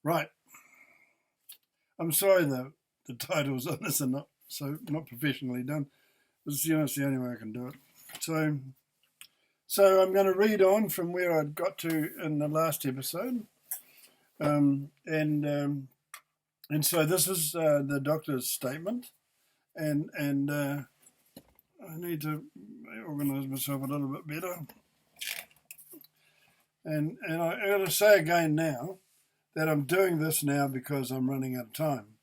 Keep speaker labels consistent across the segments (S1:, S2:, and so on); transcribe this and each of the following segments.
S1: Right. I'm sorry the titles on this are not professionally done. It's the only way I can do it. So I'm going to read on from where I got to in the last episode, and so this is the doctor's statement, and I need to organise myself a little bit better, and I got to say again now that I'm doing this now because I'm running out of time,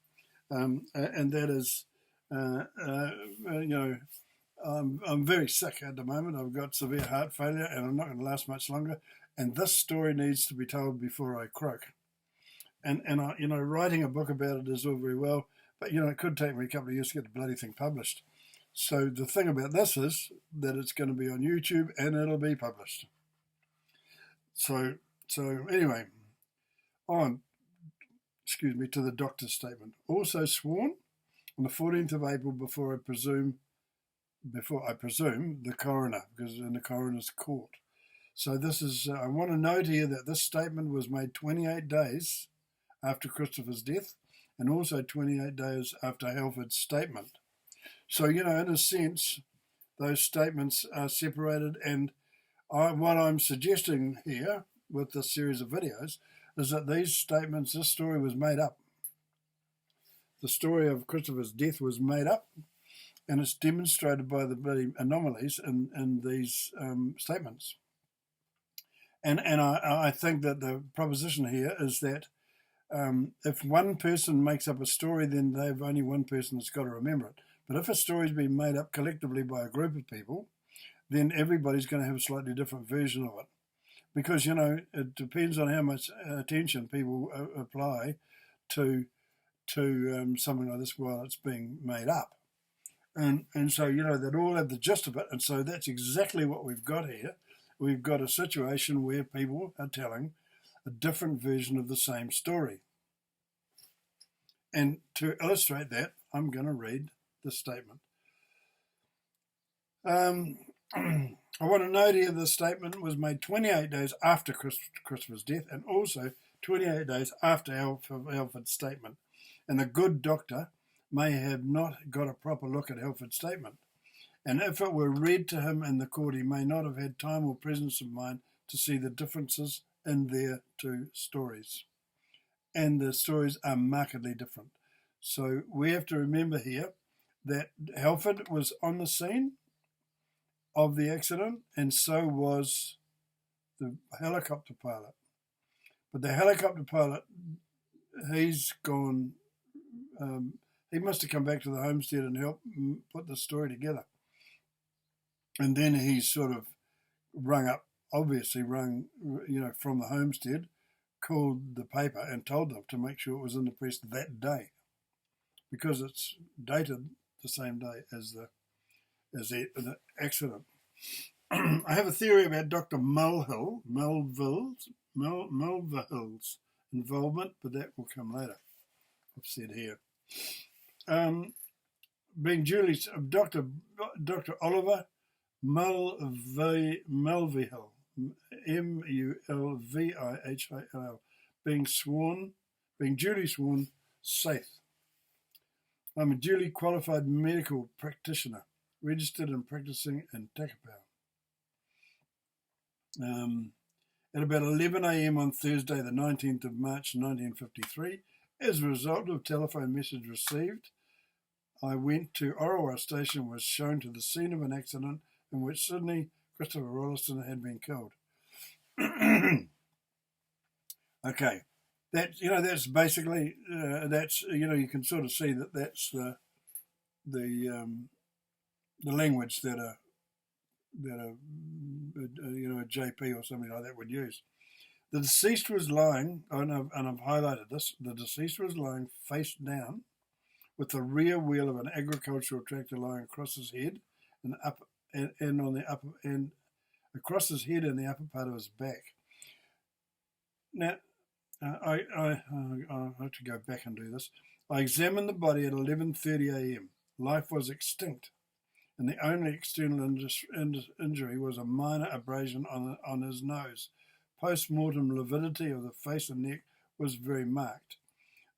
S1: and that is, I'm very sick at the moment. I've got severe heart failure, and I'm not going to last much longer. And this story needs to be told before I croak. And I, writing a book about it is all very well, but it could take me a couple of years to get the bloody thing published. So the thing about this is that it's going to be on YouTube and it'll be published. So anyway, to the doctor's statement. Also sworn on the 14th of April before I presume the coroner, because in the coroner's court. So this is, I want to note here that this statement was made 28 days after Christopher's death and also 28 days after Halford's statement. So, in a sense, those statements are separated, and what I'm suggesting here with this series of videos is that this story was made up. The story of Christopher's death was made up, and it's demonstrated by the bloody anomalies in these statements. And I think that the proposition here is that if one person makes up a story, then they've only one person that's got to remember it. But if a story's been made up collectively by a group of people, then everybody's going to have a slightly different version of it. Because, it depends on how much attention people apply to something like this while it's being made up. And so, they'd all have the gist of it. And so that's exactly what we've got here. We've got a situation where people are telling a different version of the same story. And to illustrate that, I'm going to read the statement. I want to note here the statement was made 28 days after Christopher's death and also 28 days after Halford's statement. And the good doctor may have not got a proper look at Halford's statement. And if it were read to him in the court, he may not have had time or presence of mind to see the differences in their two stories. And the stories are markedly different. So we have to remember here that Halford was on the scene of the accident, and so was the helicopter pilot. But the helicopter pilot, he's gone, he must have come back to the homestead and helped put the story together. And then he sort of rung from the homestead, called the paper and told them to make sure it was in the press that day, because it's dated the same day as the accident. I have a theory about Dr. Melville's involvement, but that will come later. I've said here. Being Julie, Dr. Oliver Mulvihill, Mulvihill, being duly sworn, safe. I'm a duly qualified medical practitioner, registered and practicing in Takapau. At about 11 a.m. on Thursday, the 19th of March 1953, as a result of telephone message received, I went to Orawara Station and was shown to the scene of an accident in which Sydney Christopher Rolleston had been killed. Okay, that's basically you can sort of see that that's the language that a JP or something like that would use. The deceased was lying, and I've highlighted this. The deceased was lying face down, with the rear wheel of an agricultural tractor lying across his head and across his head and the upper part of his back. Now, I have to go back and do this. I examined the body at 11:30 a.m. Life was extinct, and the only external injury was a minor abrasion on his nose. Post-mortem lividity of the face and neck was very marked.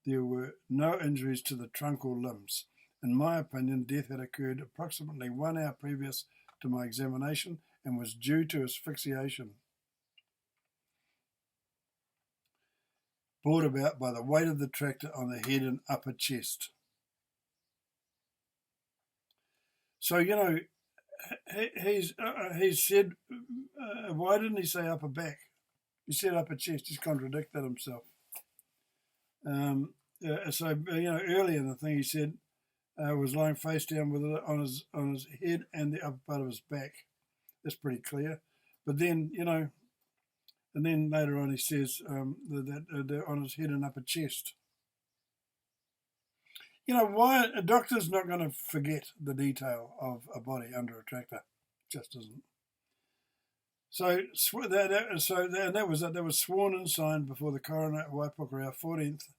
S1: There were no injuries to the trunk or limbs. In my opinion, death had occurred approximately 1 hour previous to my examination and was due to asphyxiation, brought about by the weight of the tractor on the head and upper chest. So, he said, why didn't he say upper back? He said upper chest. He's contradicted himself. Earlier in the thing he said was lying face down with it on his head and the upper part of his back. That's pretty clear. But then, and then later on he says that on his head and upper chest. Why a doctor's not going to forget the detail of a body under a tractor? Just isn't. So that was sworn and signed before the coroner at Waipukurau, 14th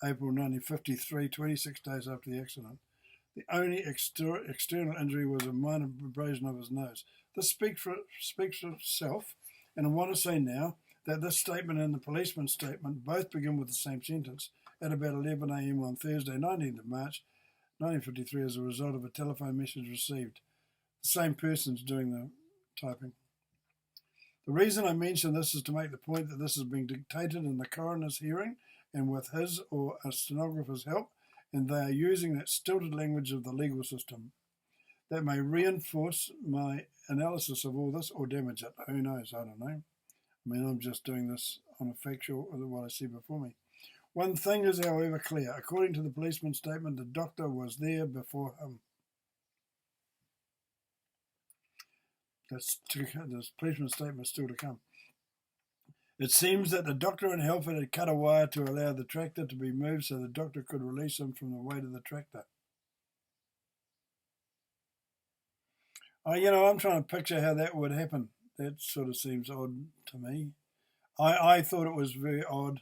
S1: April 1953, 26 days after the accident. The only external injury was a minor abrasion of his nose. This speaks for itself, and I want to say now that this statement and the policeman's statement both begin with the same sentence at about 11 a.m. on Thursday, 19th of March, 1953, as a result of a telephone message received. The same person's doing the typing. The reason I mention this is to make the point that this is being dictated in the coroner's hearing and with his or a stenographer's help, and they are using that stilted language of the legal system. That may reinforce my analysis of all this or damage it. Who knows? I don't know. I'm just doing this on a factual of what I see before me. One thing is, however, clear. According to the policeman's statement, the doctor was there before him. This policeman's statement is still to come. It seems that the doctor in Helford had cut a wire to allow the tractor to be moved so the doctor could release him from the weight of the tractor. I'm trying to picture how that would happen. That sort of seems odd to me. I thought it was very odd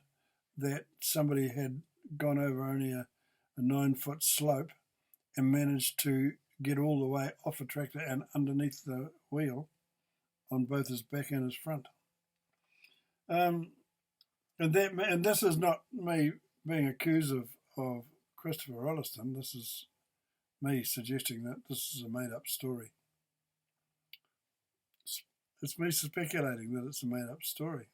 S1: that somebody had gone over only a 9-foot slope and managed to get all the way off a tractor and underneath the wheel on both his back and his front. And this is not me being accused of Christopher Rolliston. This is me suggesting that this is a made-up story. It's me speculating that it's a made-up story.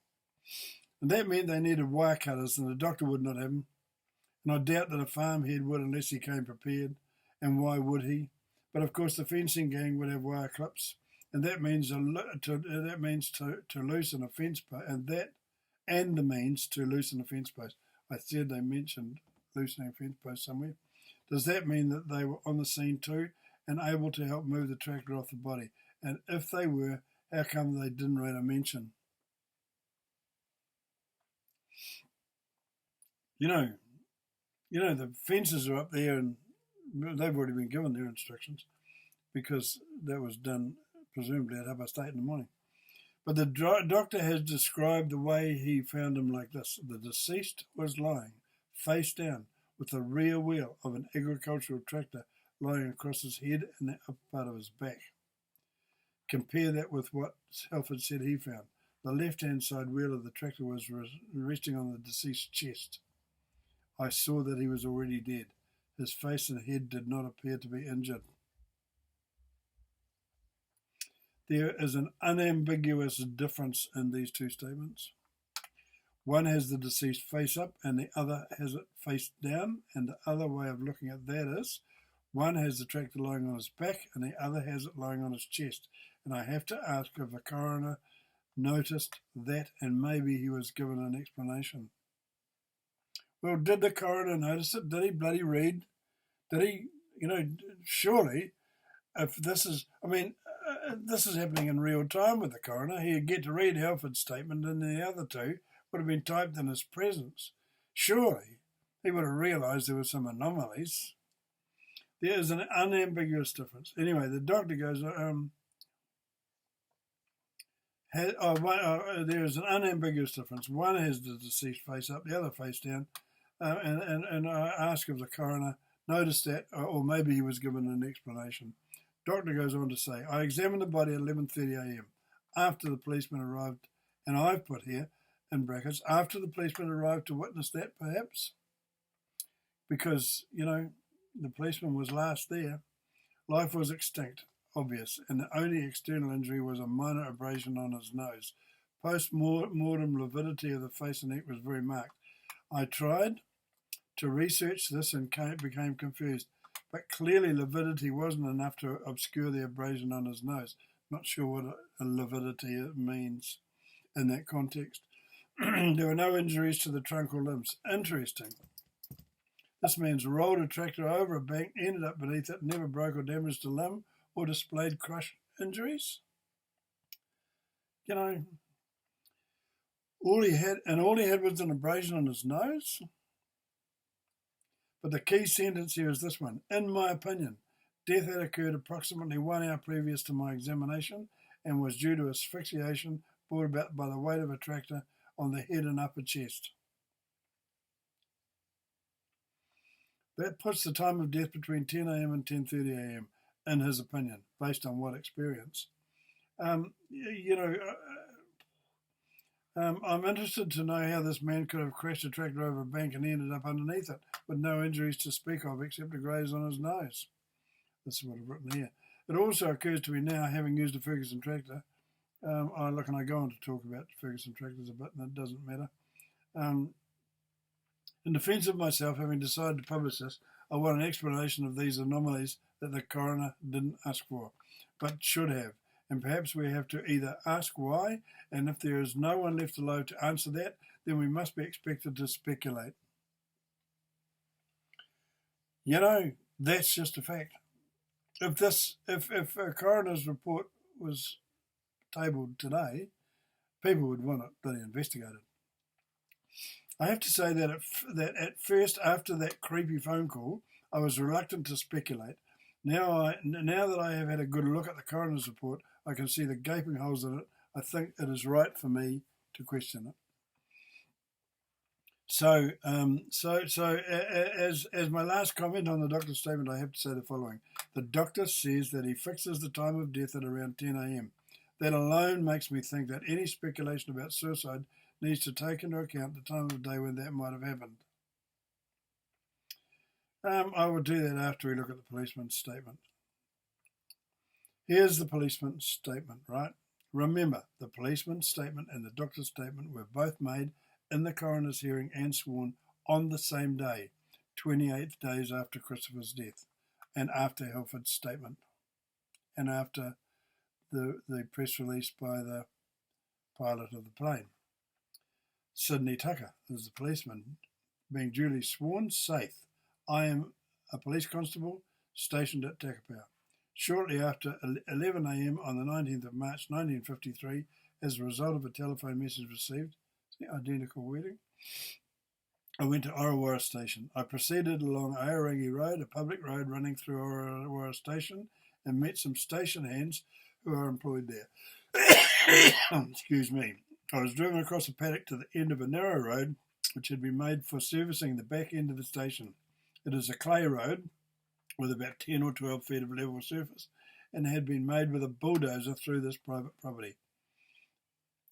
S1: And that meant they needed wire cutters, and the doctor would not have them. And I doubt that a farmhead would unless he came prepared. And why would he? But of course the fencing gang would have wire clips, and that means to loosen a fence post, and the means to loosen a fence post. I said they mentioned loosening a fence post somewhere. Does that mean that they were on the scene too and able to help move the tractor off the body? And if they were, how come they didn't write a mention? The fences are up there and they've already been given their instructions because that was done presumably at 8:30 in the morning. But the doctor has described the way he found him like this. The deceased was lying face down with the rear wheel of an agricultural tractor lying across his head and the upper part of his back. Compare that with what Halford said he found. The left-hand side wheel of the tractor was resting on the deceased's chest. I saw that he was already dead. His face and head did not appear to be injured. There is an unambiguous difference in these two statements. One has the deceased face up and the other has it face down, and the other way of looking at that is one has the tractor lying on his back and the other has it lying on his chest. And I have to ask if the coroner noticed that and maybe he was given an explanation. Well, did the coroner notice it? Did he bloody read? Did he, surely, if this is, this is happening in real time with the coroner. He'd get to read Halford's statement and the other two would have been typed in his presence. Surely, he would have realised there were some anomalies. There is an unambiguous difference. Anyway, the doctor goes, there is an unambiguous difference. One has the deceased face up, the other face down, and I ask if the coroner noticed that, or maybe he was given an explanation. Doctor goes on to say, I examined the body at 11:30 a.m. after the policeman arrived, and I've put here, in brackets, after the policeman arrived to witness that, perhaps? Because, the policeman was last there. Life was extinct, obvious, and the only external injury was a minor abrasion on his nose. Post-mortem lividity of the face and neck was very marked. I tried to research this and became confused, but clearly lividity wasn't enough to obscure the abrasion on his nose. Not sure what a lividity means in that context. There were no injuries to the trunk or limbs. Interesting. This means rolled a tractor over a bank, ended up beneath it, never broke or damaged a limb or displayed crush injuries. All he had was an abrasion on his nose. But the key sentence here is this one. In my opinion, death had occurred approximately 1 hour previous to my examination and was due to asphyxiation brought about by the weight of a tractor on the head and upper chest. That puts the time of death between 10 a.m. and 10:30 a.m., in his opinion, based on what experience. I'm interested to know how this man could have crashed a tractor over a bank and ended up underneath it with no injuries to speak of except a graze on his nose. This is what I've written here. It also occurs to me now, having used a Ferguson tractor, I go on to talk about Ferguson tractors a bit, and it doesn't matter. In defence of myself, having decided to publish this, I want an explanation of these anomalies that the coroner didn't ask for, but should have. And perhaps we have to either ask why, and if there is no one left alive to answer that, then we must be expected to speculate. That's just a fact. If a coroner's report was tabled today, people would want it bloody investigated. I have to say that at first, after that creepy phone call, I was reluctant to speculate. Now that I have had a good look at the coroner's report, I can see the gaping holes in it. I think it is right for me to question it. So as my last comment on the doctor's statement, I have to say the following. The doctor says that he fixes the time of death at around 10 a.m. That alone makes me think that any speculation about suicide needs to take into account the time of day when that might have happened. I will do that after we look at the policeman's statement. Here's the policeman's statement, right? Remember, the policeman's statement and the doctor's statement were both made in the coroner's hearing and sworn on the same day, 28 days after Christopher's death, and after Halford's statement, and after the press release by the pilot of the plane. Sydney Tucker is the policeman, being duly sworn, saith, I am a police constable stationed at Takapau. Shortly after 11 a.m. on the 19th of March 1953, as a result of a telephone message received, the identical wording, I went to Orawara Station. I proceeded along Aorangi Road, a public road running through Orawara Station, and met some station hands who are employed there. Excuse me. I was driven across a paddock to the end of a narrow road which had been made for servicing the back end of the station. It is a clay road with about 10 or 12 feet of level surface and had been made with a bulldozer through this private property.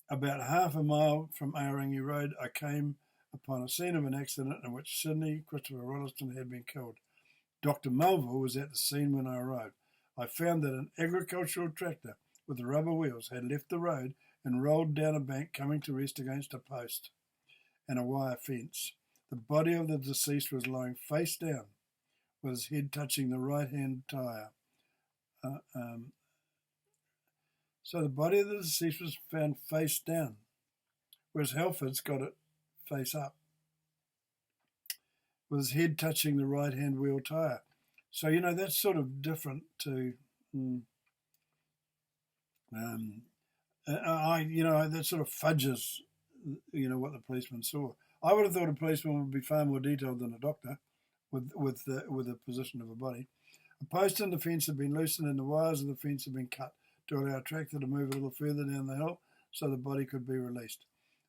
S1: About half a mile from Aorangi Road, I came upon a scene of an accident in which Sydney Christopher Rolleston had been killed. Dr. Melville was at the scene when I arrived. I found that an agricultural tractor with rubber wheels had left the road and rolled down a bank, coming to rest against a post and a wire fence. The body of the deceased was lying face down, with his head touching the right-hand tyre. So the body of the deceased was found face down, whereas Halford's got it face up, with his head touching the right-hand wheel tyre. So, that's sort of different to... that sort of fudges, what the policeman saw. I would have thought a policeman would be far more detailed than a doctor with the position of a body. A post in the fence had been loosened and the wires of the fence had been cut to allow a tractor to move a little further down the hill so the body could be released.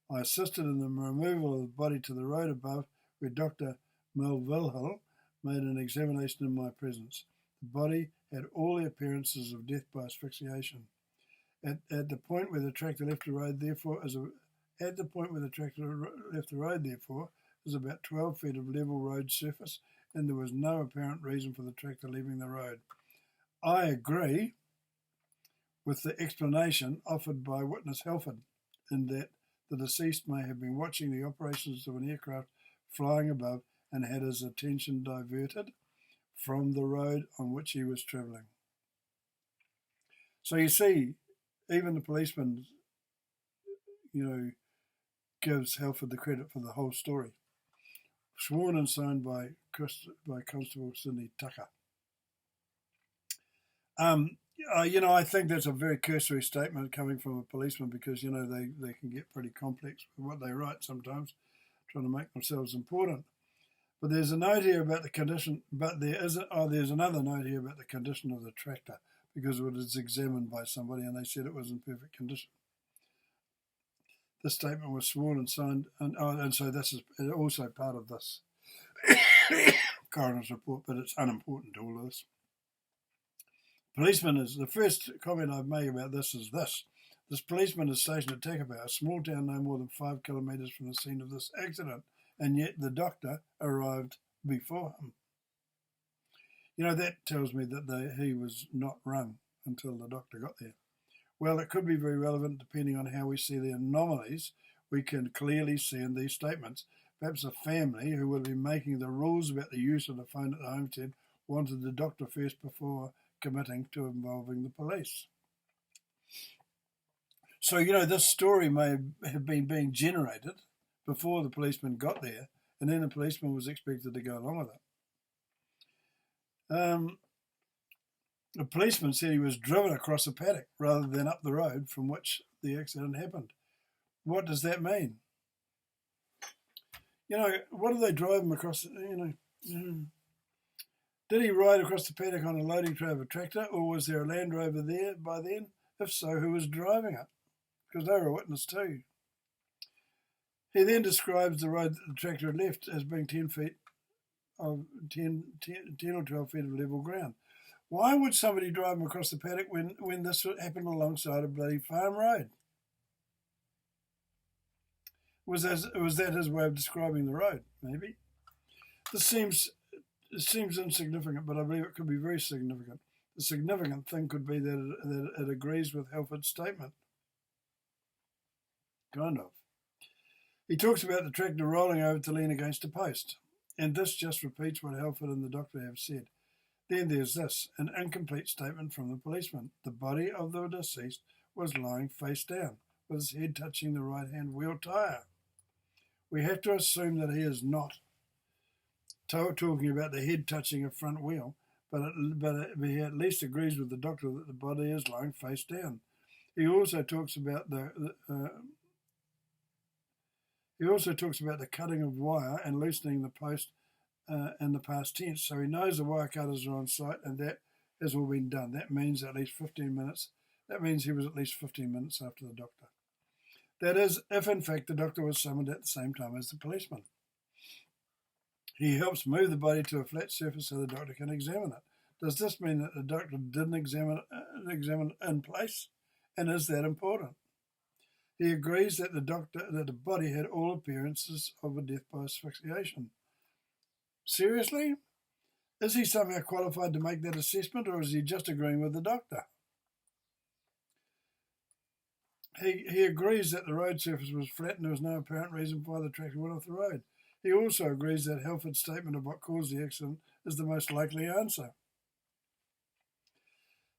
S1: I assisted in the removal of the body to the road above, where Dr. Melville made an examination in my presence. The body had all the appearances of death by asphyxiation. At the point where the tractor left the road, therefore, At the point where the tractor left the road, therefore, is about 12 feet of level road surface, and there was no apparent reason for the tractor leaving the road. I agree with the explanation offered by witness Halford, in that the deceased may have been watching the operations of an aircraft flying above and had his attention diverted from the road on which he was travelling. So you see, even the policeman, gives Halford the credit for the whole story. Sworn and signed by Constable Sydney Tucker. I think that's a very cursory statement coming from a policeman because, they can get pretty complex with what they write sometimes, trying to make themselves important. But there's a note here about the condition, but there's another note here about the condition of the tractor because it was examined by somebody and they said it was in perfect condition. This statement was sworn and signed, and so this is also part of this coroner's report, but it's unimportant to all of this. Policeman is the first comment I've made about this is this. This policeman is stationed at Takapau, a small town no more than 5 kilometres from the scene of this accident, and yet the doctor arrived before him. That tells me that he was not rung until the doctor got there. Well, it could be very relevant depending on how we see the anomalies we can clearly see in these statements. Perhaps a family who would be making the rules about the use of the phone at the homestead wanted the doctor first before committing to involving the police. So, this story may have been being generated before the policeman got there, and then the policeman was expected to go along with it. The policeman said he was driven across a paddock rather than up the road from which the accident happened. What does that mean? What did they drive him across? Did he ride across the paddock on a loading tray of a tractor, or was there a Land Rover there by then? If so, who was driving it? Because they were a witness too. He then describes the road that the tractor had left as being 10 or 12 feet of level ground. Why would somebody drive him across the paddock when this happened alongside a bloody farm road? Was that his way of describing the road? Maybe. This seems insignificant, but I believe it could be very significant. The significant thing could be that it agrees with Halford's statement. Kind of. He talks about the tractor rolling over to lean against a post, and this just repeats what Halford and the doctor have said. Then there's this, an incomplete statement from the policeman. The body of the deceased was lying face down, with his head touching the right-hand wheel tyre. We have to assume that he is not talking about the head touching a front wheel, but he at least agrees with the doctor that the body is lying face down. He also talks about the cutting of wire and loosening the post in the past tense. So he knows the wire cutters are on site and that has all been done. That means at least 15 minutes. That means he was at least 15 minutes after the doctor. That is, if in fact the doctor was summoned at the same time as the policeman. He helps move the body to a flat surface so the doctor can examine it. Does this mean that the doctor didn't examine it in place? And is that important? He agrees that the body had all appearances of a death by asphyxiation. Seriously? Is he somehow qualified to make that assessment, or is he just agreeing with the doctor? He agrees that the road surface was flat and there was no apparent reason why the tractor went off the road. He also agrees that Halford's statement of what caused the accident is the most likely answer.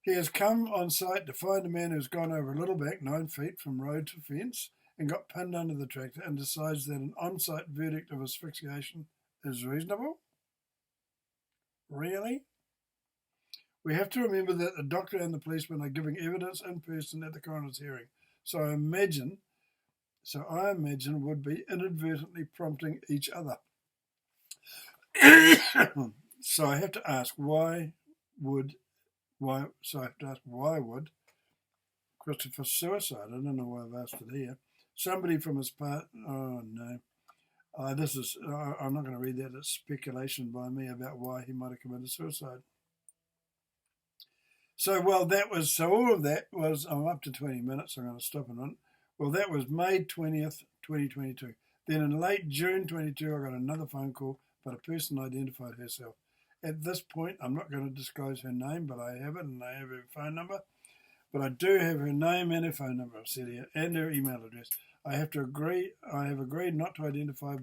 S1: He has come on site to find a man who's gone over a little bank 9 feet from road to fence and got pinned under the tractor and decides that an on-site verdict of asphyxiation is reasonable? Really? We have to remember that the doctor and the policeman are giving evidence in person at the coroner's hearing. So I imagine would be inadvertently prompting each other. So I have to ask why would Christopher suicide? I don't know why I've asked it here. Somebody from his part. Oh no. I'm not going to read that. It's speculation by me about why he might have committed suicide. So all of that was, I'm up to 20 minutes. I'm going to stop in a minute, Well, that was May 20th, 2022. Then in late June 22, I got another phone call, but a person identified herself. At this point, I'm not going to disclose her name, but I have it, and I have her phone number. But I do have her name and her phone number, I've said here, and her email address. I have agreed not to identify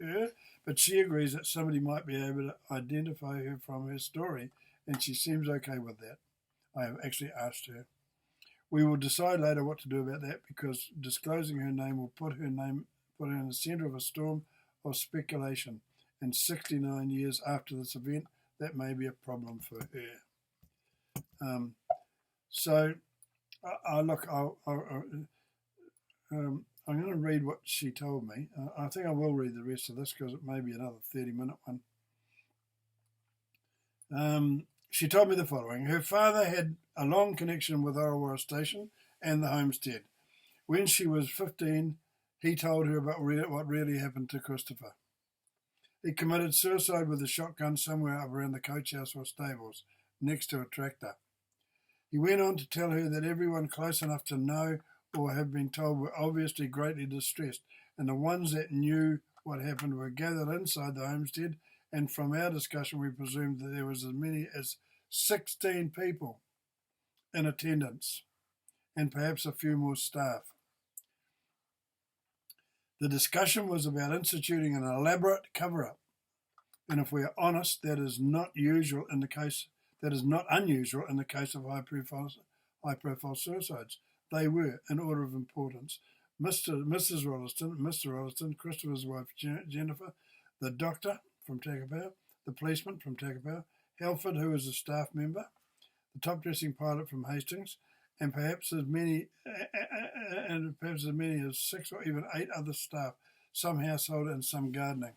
S1: her, but she agrees that somebody might be able to identify her from her story, and she seems okay with that. I have actually asked her. We will decide later what to do about that, because disclosing her name will put her in the centre of a storm of speculation. And 69 years after this event, that may be a problem for her. So, I'm going to read what she told me. I think I will read the rest of this because it may be another 30-minute one. She told me the following. Her father had a long connection with Orawara Station and the homestead. When she was 15, he told her about what really happened to Christopher. He committed suicide with a shotgun somewhere up around the coach house or stables, next to a tractor. He went on to tell her that everyone close enough to know or have been told were obviously greatly distressed, and the ones that knew what happened were gathered inside the homestead, and from our discussion we presumed that there was as many as 16 people in attendance, and perhaps a few more staff. The discussion was about instituting an elaborate cover-up, and if we are honest, that is not unusual in the case of high-profile suicides. They were, in order of importance, Mrs. Rolliston, Mr. Rolliston, Christopher's wife Jennifer, the doctor from Takapau, the policeman from Takapau, Halford, who was a staff member, the top-dressing pilot from Hastings, and perhaps as many as 6 or even 8 other staff, some household and some gardening.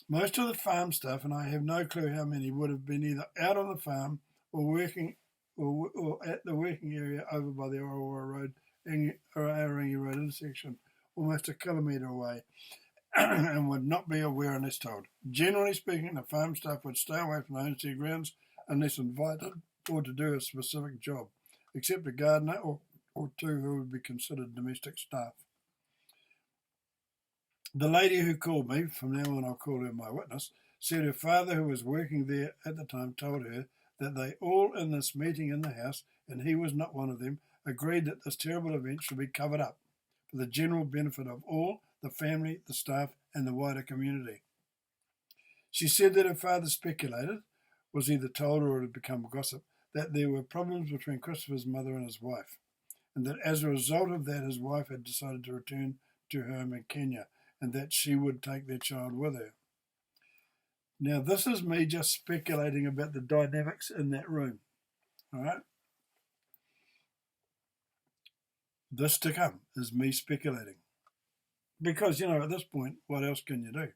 S1: Most of the farm staff, and I have no clue how many, would have been either out on the farm or working or at the working area over by the Orawara Road, Aorangi Road intersection, almost a kilometre away, and would not be aware unless told. Generally speaking, the farm staff would stay away from the homestead grounds unless invited or to do a specific job, except a gardener or 2 who would be considered domestic staff. The lady who called me, from now on I'll call her my witness, said her father, who was working there at the time, told her that they all in this meeting in the house, and he was not one of them, agreed that this terrible event should be covered up for the general benefit of all, the family, the staff, and the wider community. She said that her father speculated, was either told or it had become gossip, that there were problems between Christopher's mother and his wife, and that as a result of that his wife had decided to return to her home in Kenya, and that she would take their child with her. Now, this is me just speculating about the dynamics in that room. All right? This to come is me speculating. Because, at this point, what else can you do?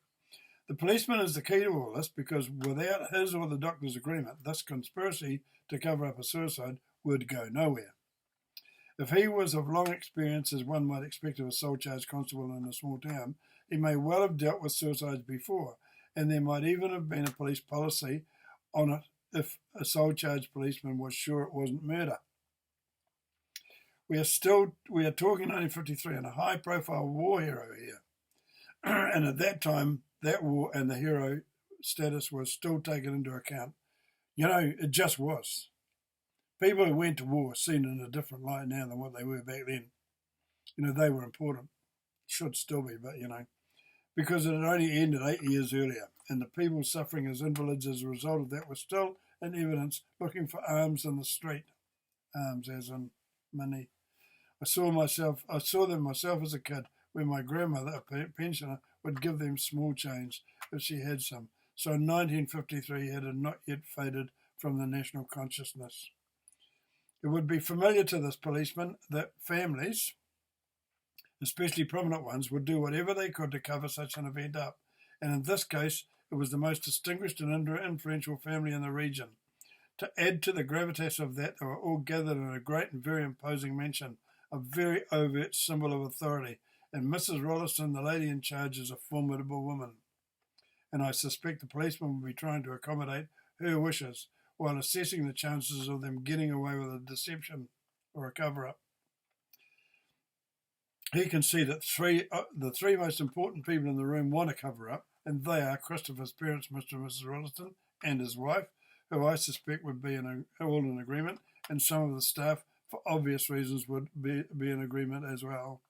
S1: The policeman is the key to all this, because without his or the doctor's agreement, this conspiracy to cover up a suicide would go nowhere. If he was of long experience, as one might expect of a sole-charge constable in a small town, he may well have dealt with suicides before, and there might even have been a police policy on it if a sole-charge policeman was sure it wasn't murder. We are talking 1953 and a high-profile war hero here. And at that time, that war and the hero status was still taken into account. It just was. People who went to war seen in a different light now than what they were back then. They were important. Should still be, but, because it had only ended 8 years earlier, and the people suffering as invalids as a result of that were still in evidence looking for arms in the street. Arms as in money. I saw them myself as a kid, when my grandmother, a pensioner, would give them small change if she had some. So 1953 had not yet faded from the national consciousness. It would be familiar to this policeman that families, especially prominent ones, would do whatever they could to cover such an event up. And in this case, it was the most distinguished and influential family in the region. To add to the gravitas of that, they were all gathered in a great and very imposing mansion, a very overt symbol of authority, and Mrs. Rolliston, the lady in charge, is a formidable woman. And I suspect the policeman will be trying to accommodate her wishes while assessing the chances of them getting away with a deception. or a cover-up. He can see that the three most important people in the room want a cover-up, and they are Christopher's parents, Mr. and Mrs. Rolliston, and his wife, who I suspect would be all in agreement, and some of the staff, for obvious reasons, would be in agreement as well.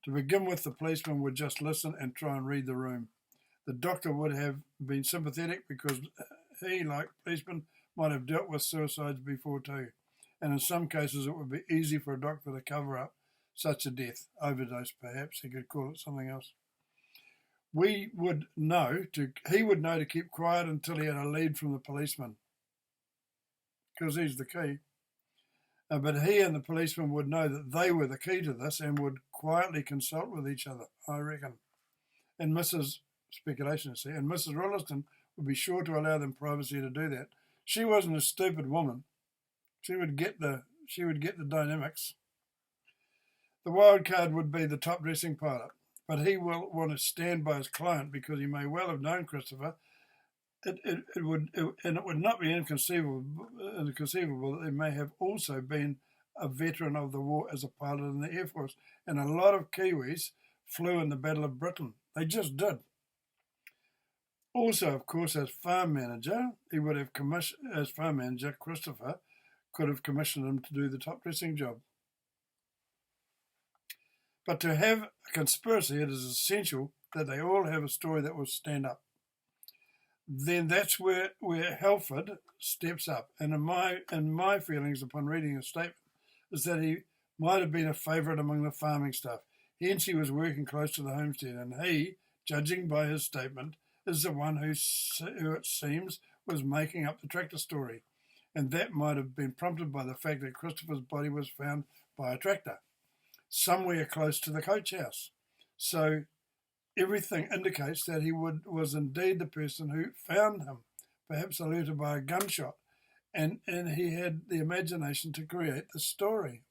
S1: To begin with, the policeman would just listen and try and read the room. The doctor would have been sympathetic because he, like policemen, might have dealt with suicides before too, and in some cases it would be easy for a doctor to cover up such a death, overdose perhaps, he could call it something else. He would know to keep quiet until he had a lead from the policeman, because he's the key. But he and the policeman would know that they were the key to this and would quietly consult with each other, I reckon. And Mrs. Rolliston would be sure to allow them privacy to do that. She wasn't a stupid woman. She would get the dynamics. The wild card would be the top dressing pilot, but he will want to stand by his client because he may well have known Christopher. It would not be inconceivable that he may have also been a veteran of the war as a pilot in the Air Force, and a lot of Kiwis flew in the Battle of Britain. They just did. Also, of course, as farm manager, Christopher could have commissioned him to do the top dressing job. But to have a conspiracy, it is essential that they all have a story that will stand up. Then that's where Halford steps up. And in my feelings upon reading his statement is that he might have been a favourite among the farming staff. Hence he was working close to the homestead, and he, judging by his statement, is the one who it seems was making up the tractor story. And that might have been prompted by the fact that Christopher's body was found by a tractor somewhere close to the coach house. So everything indicates that he was indeed the person who found him, perhaps alerted by a gunshot, and he had the imagination to create the story.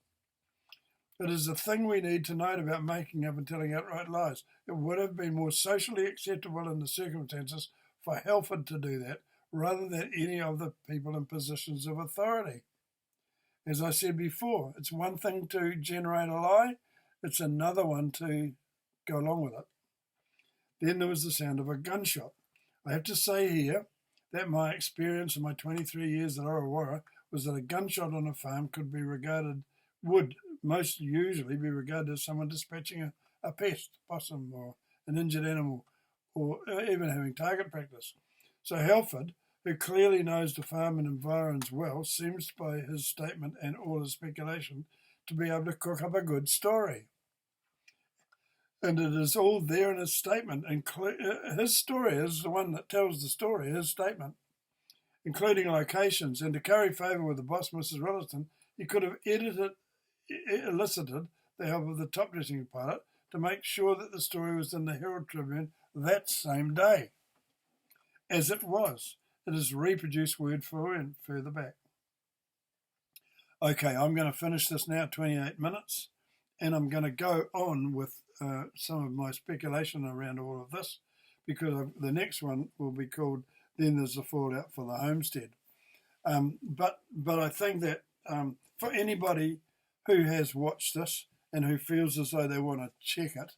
S1: It is the thing we need to note about making up and telling outright lies. It would have been more socially acceptable in the circumstances for Halford to do that rather than any of the people in positions of authority. As I said before, it's one thing to generate a lie, it's another one to go along with it. Then there was the sound of a gunshot. I have to say here that my experience in my 23 years at Orawara was that a gunshot on a farm would most usually be regarded as someone dispatching a pest, possum or an injured animal, or even having target practice. So Halford, who clearly knows the farm and environs well, seems by his statement and all his speculation to be able to cook up a good story. And it is all there in his statement. His story is the one that tells the story, his statement, including locations. And to curry favour with the boss, Mrs. Rolliston, he could have elicited the help of the top dressing pilot to make sure that the story was in the Herald Tribune that same day. As it was, it is reproduced word for word further back. Okay, I'm going to finish this now, 28 minutes, and I'm going to go on with some of my speculation around all of this, because the next one will be called Then There's the Fallout for the Homestead. But I think that for anybody who has watched this and who feels as though they want to check it,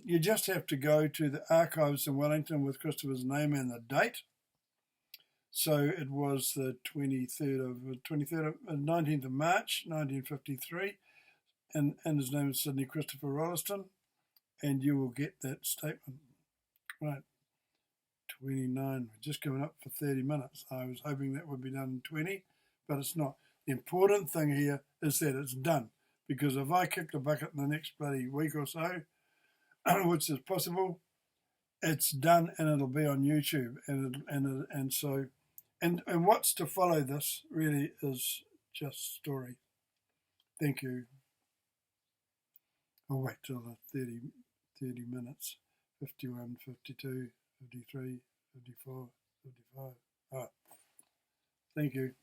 S1: you just have to go to the archives in Wellington with Christopher's name and the date. So it was the 19th of March, 1953, and his name is Sydney Christopher Rolliston, and you will get that statement. Right, 29, we're just coming up for 30 minutes. I was hoping that would be done in 20, but it's not. The important thing here is that it's done, because if I kick the bucket in the next bloody week or so, which is possible, it's done and it'll be on YouTube, and so what's to follow this really is just story. Thank you. I'll wait till the 30 minutes, 51, 52, 53, 54, 55. All right. Thank you.